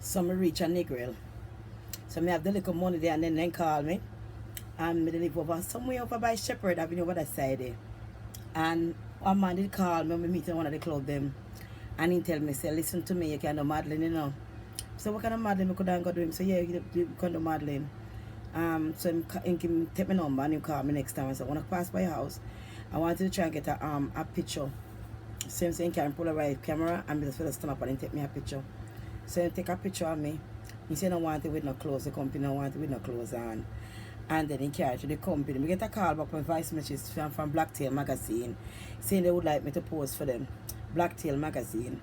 So me reach a Negril. So me have the little money there and then call me. And me dey live over somewhere over by Shepherd Avenue over that side there. And one man did call me when we meet in one of the club them. And he tell me, say, listen to me, you can do modeling, you know. So what kind of modeling I could I go do him? So yeah, you can do modeling. So him take my number and he call me next time. I said, when I pass by your house, I wanted to try and get a picture. Same thing, can Polaroid camera and just for stand up and take me a picture. So he take a picture of me. He said, I don't want it with no clothes. The company don't want it with no clothes on. And then he carried to the company. We get a call back from voice messages from Blacktail magazine saying they would like me to post for them. Blacktail magazine.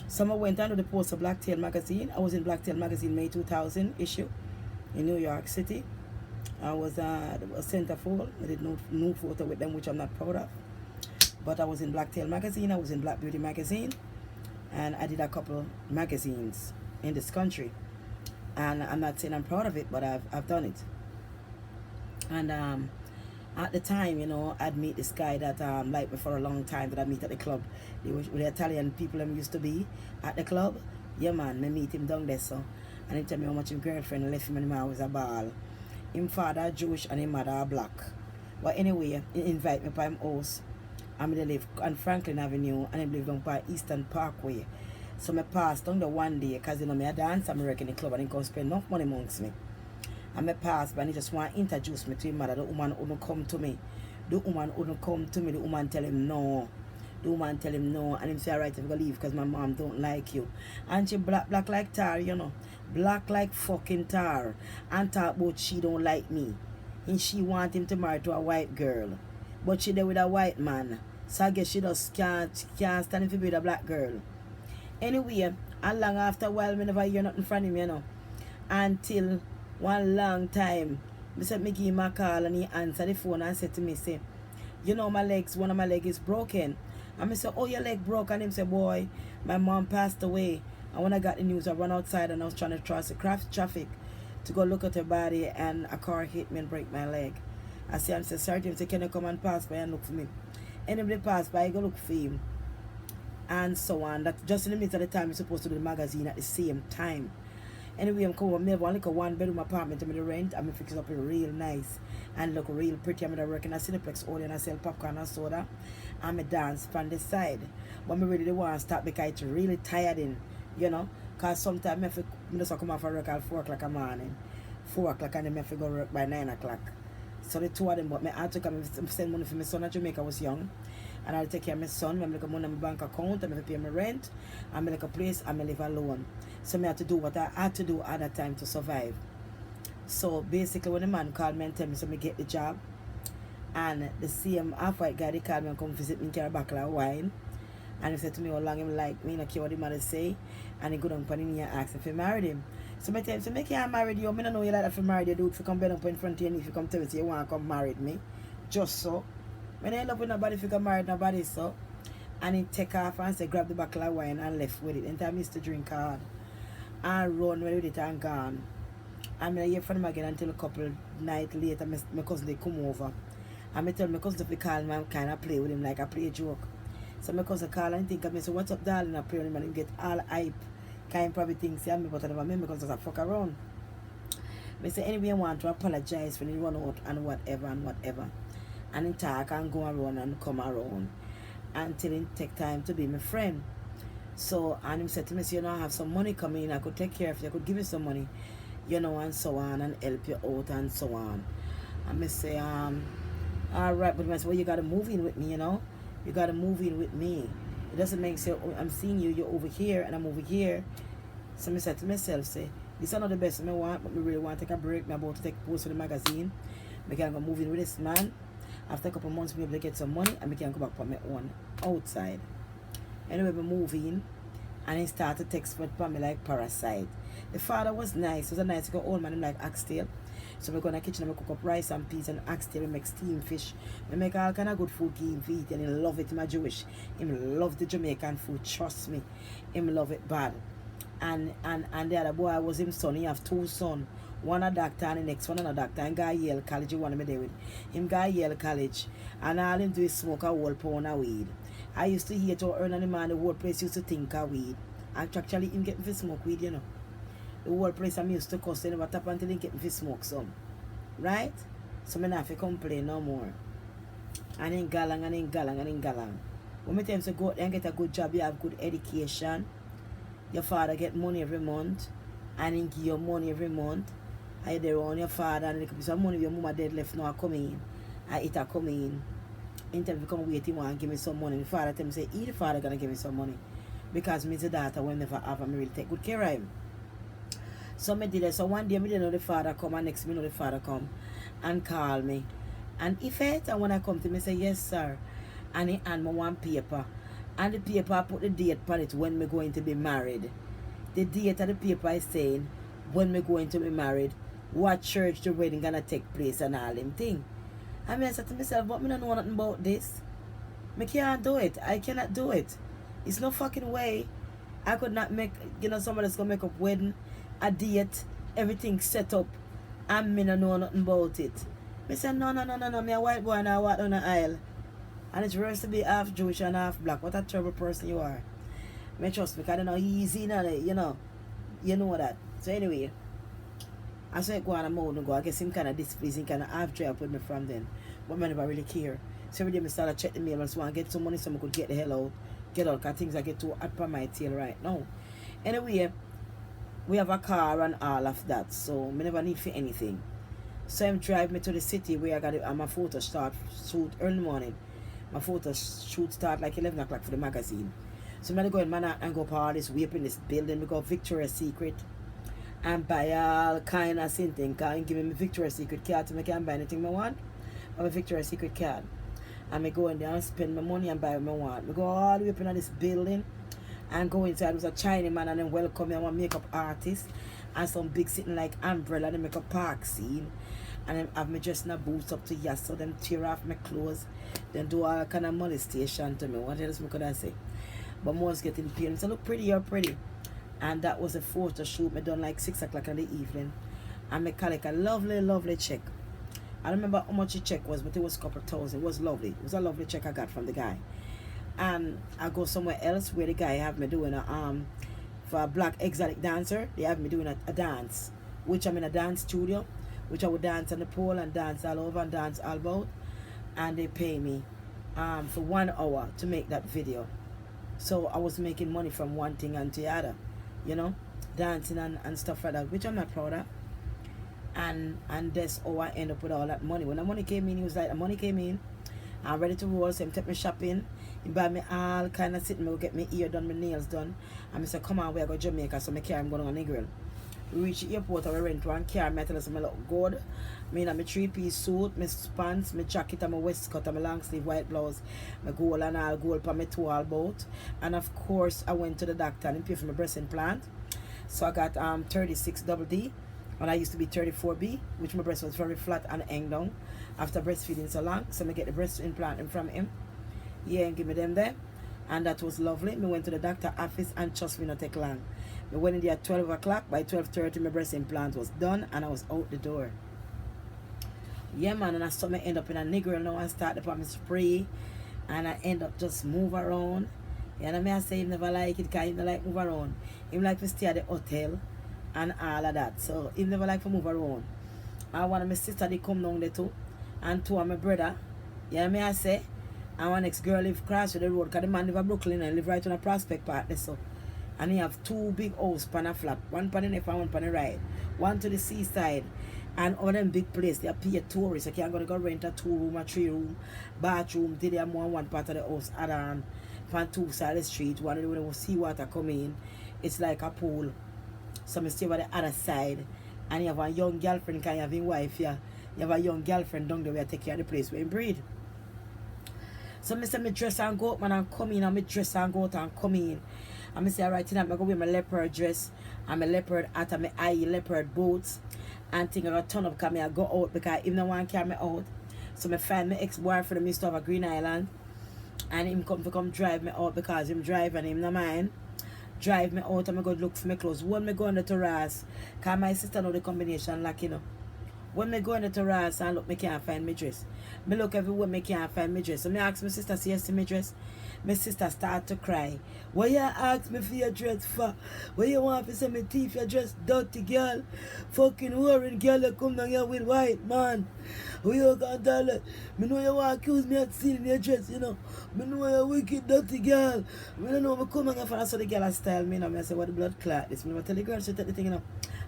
Someone went on to the post of Blacktail magazine. I was in Blacktail magazine May 2000 issue in New York City. I was a centerfold. I did no photo with them, which I'm not proud of. But I was in Blacktail magazine. I was in Black Beauty magazine. And I did a couple magazines in this country. And I'm not saying I'm proud of it, but I've done it. And at the time, you know, I'd meet this guy that liked me for a long time that I meet at the club. They were the Italian people I'm used to be at the club. Yeah man, me meet him down there so. And he tell me how much his girlfriend left him when he was a ball. Him father Jewish and him mother black. But anyway, he invite me by him house. And I live on Franklin Avenue and I live down by Eastern Parkway. So I passed down the one day because you know me a dance and I work in the club and he come spend enough money amongst me. And I passed by and he just want to introduce me to his mother. The woman wouldn't come to me. The woman wouldn't come to me. The woman tell him no. The woman tell him no. And him say, alright, I'm going to leave because my mom don't like you. And she black like tar, you know. Black like fucking tar. And talk about she don't like me. And she want him to marry to a white girl. But she there with a white man. So I guess she just can't stand if you be with a black girl. Anyway, and long after a while, I never hear nothing from him, you know. Until one long time, I said, me give him a call and he answered the phone and said to me, say, you know my legs, one of my legs is broken. And I said, oh, your leg broke? And him said, boy, my mom passed away. And when I got the news, I ran outside and I was trying to cross the traffic to go look at her body and a car hit me and break my leg. I said, I'm so sorry. He said, can you come and pass by and look for me? Anybody pass by, I go look for him. And so on. That just in the midst of the time you're supposed to do the magazine at the same time. Anyway, I'm coming. I have like a one bedroom apartment. I'm going to rent. I'm going to fix it up real nice and look real pretty. I'm going to work in a Cineplex only and I sell popcorn and soda. I'm a dance from the side. But I really want to stop because it's really tiring, you know. Because sometimes I just come off for work at 4 o'clock in the morning. 4 o'clock and then I have to go work by 9 o'clock. So the two of them, but I had to come and send money for my son at Jamaica. I was young. And I'll take care of my son. I'm like a money in my bank account. I'm going to pay my rent. I'm like a place. I'm going to live alone. So I had to do what I had to do at that time to survive. So basically when the man called me and tell me so I get the job. And the same half-white guy, they called me and come visit me and carry a bottle of wine. And he said to me how long him like me, not care what the man say. And he go down upon him and ask if he married him. So I tell him, so I can't marry you. I don't know you like that if you married you, dude. If you come bed up in front of you and if you come tell me so you want to come marry me. Just so. When I end up with nobody if you can marry nobody, so. And he take off and say grab the bottle of wine and left with it. And I missed to drink hard. And run with it and gone. And I hear from him again until a couple nights later my cousin they come over. And I tell my cousin if they call me and kind of play with him like I play a joke. So my cousin call and think of me, so what's up darling? I play with him and he get all hype. Kind probably think see me but I never remember because I fuck around. I say anyway I want to apologize when he run out and whatever. And he talk and go around and come around until he take time to be my friend. So and he said to me, so you know I have some money coming in, I could take care of you, I could give you some money, you know, and so on and help you out and so on. And I say, alright, but I say, well you gotta move in with me, you know. You gotta move in with me. It doesn't make sense. I'm seeing you, you're over here and I'm over here. So I said to myself, say, this is not the best I want, but I really want to take a break. I'm about to take a post for the magazine. I can go move in with this man. After a couple of months, I'm able to get some money and I can go back for my own outside. Anyway, we move in and he started to text me like parasite. The father was nice. He was a nice old man, like oxtail. So we go in the kitchen and we cook up rice and peas and oxtail. We make steamed fish. We make all kind of good food for him to eat. And he love it. He's Jewish. He love the Jamaican food. Trust me. He love it bad. And the other boy was his son. He have two sons. One a doctor and the next one a doctor. And guy Yale College. He want me there with him. Guy Yale College. And all him do is smoke a whole pound of weed. I used to hear to earn on the man. The whole place used to think of weed. Actually, him get me to smoke weed, you know. The whole place I'm used to cuss, they never tap until they get me to smoke some. Right? So I don't have to complain no more. And in galang, and in galang, and in galang. When me tell them to go out there and get a good job, you have good education. Your father get money every month. And he give you money every month. I there on your father and there could be some money your mama dead left now come in. I eat a come in. Until we come wait him and give me some money. My father tell me say, the father gonna give me some money. Because me the daughter will never have and me really take good care of him. So me did it. So one day me didn't know the father come and next me know the father come and call me. And if it and when I come to me say, yes sir. And he hand me one paper. And the paper I put the date on it when me going to be married. The date of the paper is saying when me going to be married, what church the wedding gonna take place and all them thing. And I said to myself, but me don't know nothing about this. Me can't do it. I cannot do it. It's no fucking way. I could not make, somebody's gonna make up wedding, a date, everything set up, and me don't know nothing about it. Me said, no, me a white boy and I walk down the aisle. And it's worse to be half Jewish and half black. What a terrible person you are. Me trust me, because I know easy, you know that. So anyway, I saw it go on a mode and go. I guess him kind of displeasing, kind of half joy with me from then. But I never really care. So every day I started check the mail and so I get some money so I could get the hell out. Get out, because things I get too hot on my tail right now. Anyway, we have a car and all of that. So I never need for anything. So him drive me to the city where I got my photo shoot early morning. My photo shoot start like 11 o'clock for the magazine. So I'm go in Manhattan and go up all this way up in this building. We go Victoria's Secret and buy all kind of thing. Can give me Victoria's Secret card so I can buy anything I want. I have a Victoria's Secret card. And I go in there and spend my money and buy what I want. I go all the way up in this building and go inside. There was a Chinese man and then welcome me. I'm a makeup artist and some big sitting like umbrella. They make a park scene. And then have me dressed in a boots up to yes. So them tear off my clothes. Then do all kind of molestation to me. What else could I say? But most getting paid. So look pretty, you're pretty. And that was a photo shoot. Me done like 6 o'clock in the evening. And me collect a lovely, lovely check. I don't remember how much the check was, but it was a couple thousand. It was lovely. It was a lovely check I got from the guy. And I go somewhere else where the guy have me doing for a black exotic dancer, they have me doing a dance. Which I'm in a dance studio. Which I would dance on the pole and dance all over and dance all about. And they pay me for 1 hour to make that video. So I was making money from one thing and to the other, dancing and stuff like that, which I'm not proud of. And that's how I end up with all that money. When the money came in, he was like, the money came in, I'm ready to roll, so he took me shopping. He buy me all kind of sitting, me go get my ear done, my nails done. And I said, come on, we go to Jamaica, so I carry him going on a girl. We reach the airport and we rent one car. I tell us I look good. I have my 3-piece suit, my pants, my jacket and my waistcoat and my long sleeve white blouse. My gold and all gold for my tool boat. And of course I went to the doctor and paid for my breast implant. So I got 36 double D. And I used to be 34B, which my breast was very flat and hang down after breastfeeding so long. So I get the breast implant from him. Yeah, and give me them there. And that was lovely. I went to the doctor office and trust me, not take long. I went in there at 12 o'clock. By 12:30, my breast implant was done and I was out the door. Yeah, man, and I saw me end up in a nigger now and start the my spray. And I end up just move around. And I may say he never like it because he never like move around. He like to stay at the hotel and all of that. So he never like to move around. And one of my sister, they come down there too. And two of my brother. Yeah, may I say. And one next girl live across the road because the man live in Brooklyn and live right on a Prospect Park there. So. And he have 2 big houses pan a flat. One pan the left and one pan the right. One to the seaside. And all them big place, they pay tourists. You can't go rent a 2-room or 3-room bathroom. They have more one part of the house add on. From 2 sides of the street. One of them will see water come in. It's like a pool. So I stay over the other side. And you have a young girlfriend, can you have a wife here. You have a young girlfriend down there where you take care of the place where you breed. So I say me dress and go out man and come in. And me dress and go out and come in. And I say, alright, tonight I'm going to wear my leopard dress and my leopard hat and my eye leopard boots. And think I'm going to turn up because I go out because even no one carry me out. So I find my ex-boyfriend used to have a Green Island. And him come drive me out because him drive and him no mind. Drive me out and I go look for my clothes. When I go on the terrace, because my sister know the combination lock, When me go into the Ross and look, me can't find my dress. Me look everywhere, me can't find my dress. So me ask my sister, see you see my dress? My sister start to cry. What you ask me for your dress for? What you want to say me teeth your dress, dirty girl? Fucking worried girl, you come down here with white man. Who you can tell it? Me know you want to accuse me of stealing your dress, you know. Me know you're wicked, dirty girl. Me don't know, me come down here for that, so the girl style me, you know. Me say, what the blood clot this? Me never tell the girl, she take the thing, you know.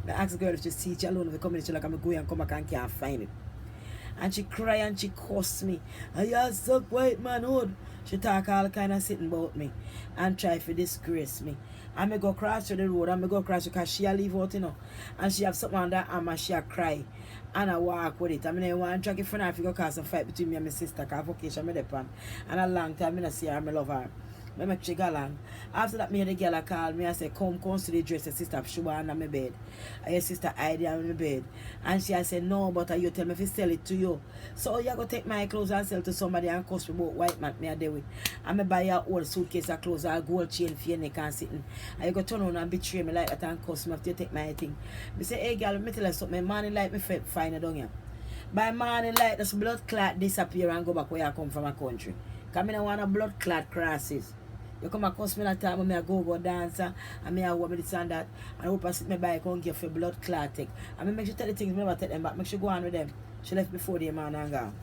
I ask the girl if she see it alone, if she come in, she like, I'm going and come back and can't find it. And she cry and she cuss me. And you suck white man hood. She talk all kind of sitting about me. And try to disgrace me. And me go cross to the road and me go cross because she a leave out, you know. And she have something on that arm and she a cry. And I walk with it. I mean, I want to drag it for now if you go cause a fight between me and my sister because vocation me depend. And a long time I don't see her and I love her. I make she go along. After that, me and the girl call me and say, come see the dress your sister shoe on my bed. And your sister hide on my bed. And she said, no, but you tell me if I sell it to you. So you go take my clothes and sell to somebody and cost me about white man me a deal with. And me buy a old suitcase of clothes or a gold chain for your neck and sitting. And you go turn on and betray me like that and cost me after you take my thing. I say, hey girl, me tell you something, morning light me find it down here. By morning light, this blood clot disappear and go back where I come from a country. Because I don't want a blood clot crosses. You come across me that time when I go dancer and I want me this and that. And I hope I sit my bike and give for blood clot take. And I make sure tell the things I never tell them back. Make sure go on with them. She left before the man and gone.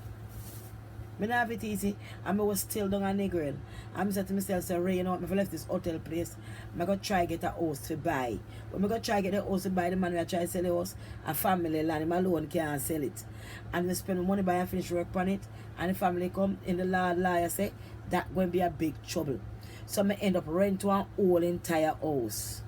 I don't have it easy. And I was still down a nigger. And I said to myself, so Ray, you know what, if I left this hotel place, I'm going to try to get a house to buy. When I'm going to try to get a house to buy, the man who try to sell the house, a family land, him alone can't sell it. And we spend money buy and finish work on it. And the family come in the lawyer say, that's going to be a big trouble. So I end up renting one whole entire house.